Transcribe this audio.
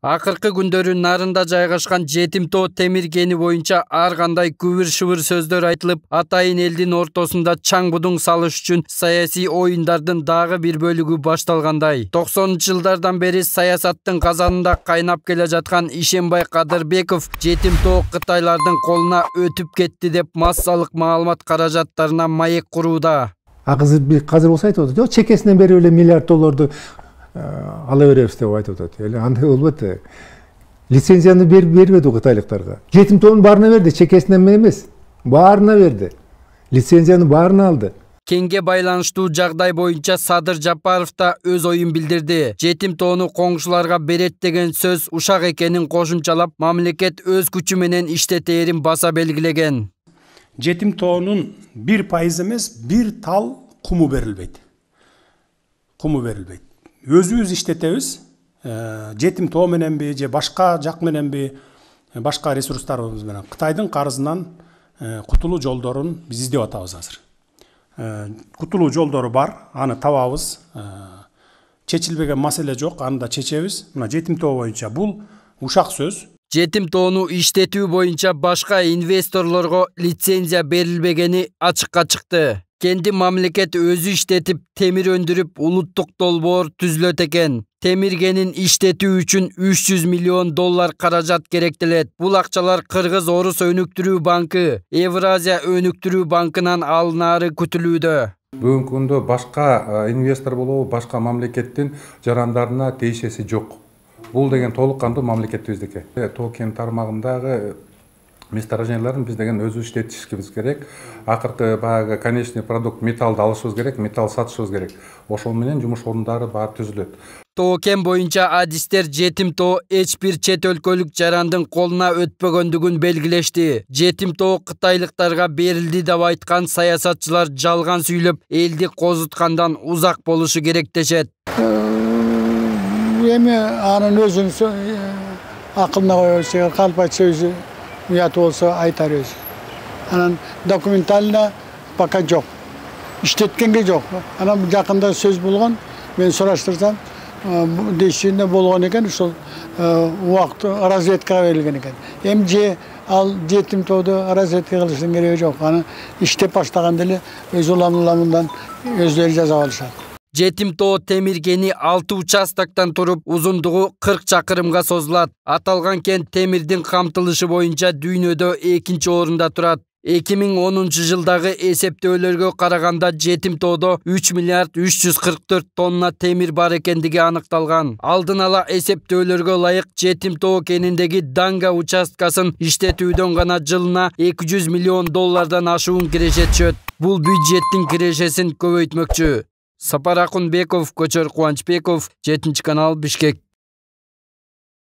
Акыркы күндөрү нарында жайгашкан Жетим Тоо темир кени боюнча ар кандай күбүр-шыбыр сөздөр айтылып, атайын элдин ортосунда чаң будуң салыш үчүн саясий оюндардын дагы бир бөлүгү башталгандай. 90-жылдардан бери саясаттын казанында кайнап келе жаткан Ишенбай Кадырбеков Жетим Тоо Кытайлардын колуна өтүп кетти деп массалык маалымат каражаттарына маек курууда. Азыр болсо айтып атат, чекесинен берип эле миллиард долларду ала беребиз деп айтып атат. Андай болбойт. Лицензияны бербеди кытайлыктарга. Жетим Тоонун баарына берди, чекесинен эмес. Баарына берди. Лицензияны баарына алды. Кеңге байланыштуу жагдай боюнча Садыр Жапаров да өз оюн билдирди. Жетим Тоону коңшуларга берет деген сөз ушак экенин кошумчалап, мамлекет өз күчү менен иштетээрин баса белгилеген. Жетим Тоонун 1% эмес, бир тал куму берилбейт. Куму берилбейт. Өзүбүз иштетебиз. Жетим Тоо мененби же башка жак мененби, башка ресурстарыбыз менен Кытайдын карызынан кутулуу жолдорун биз издеп атабыз азыр. Кутулуу жолдору бар, аны табабыз. Чечилбеген маселе жок, аны да чечебиз. Мына Жетим Тоо боюнча бул ушак сөз. Жетим Тоону иштетүү боюнча башка инвесторлорго лицензия берилбегени ачыкка чыкты. Кенди мамлекет өзү иштетип, темир өндүрүп, улуттук долбоор түзүлөт экен. Темиргенин иштетүү үчүн 300 миллион доллар каражат керектелет. Бул акчалар Кыргыз Орус өнүктүрүү банкы, Евразия өнүктүрүү банкынан алынары күтүлүүдө. Бүгүнкү күндө башка инвестор болобу, башка мамлекеттин жарандарына тиешеси жок. Бул деген толук кандуу мамлекетибиздики. Тоо кен тармагындагы месторожденияларын биз деген өзү иштетишибиз керек. Акыркы баягы конечный продукт металлды алышыбыз керек, металл сатышыбыз керек. Ошол менен жумуш орундары баары түзүлөт. Тоо кен боюнча адистер Жетим Тоо эч бир чет өлкөлүк жарандын колуна өтпөгөндүгүн белгилешти. Жетим Тоо кытайлыктарга берилди деп айткан саясатчылар жалган сүйлөп, элди козуткандан узак болушу керек дешет. Эми анын өзүнүн акылына койбойсо, калпача өзү уят болсо айтар өзү. Анан документально пока жок. Иштеткенге жок. Анан жакында сөз болгон, мен сураштырсам, дейшинде болгон экен, ошол убакыт разведкага берилген экен. Эми же ал Жетим Тоодо разведка кылыштын кереги жок. Аны иштеп баштаганда эле өз уламынан өздөрү жазап алышат. Жетим Тоо темир кени 6 участоктон туруп, узундугу 40 чакырымга созулат. Аталган кен темирдин камтылышы боюнча дүйнөдө 2-нчи орунда турат. 2010 жылдагы эсептөөлөргө караганда Жетим Тоодо 3 миллиард 344 тонна темир бар экендиги аныкталган. Алдын ала эсептөөлөргө ылайык Жетим Тоо кениндеги Данга участкасын иштетүүдөн гана жылына 200 миллион доллардан ашуун кирешет түшөт. Бул бюджеттин кирешесин көбөйтмөкчү. Сапар Акунбеков, Көчөр Кубанычбеков, 7 канал, Бишкек.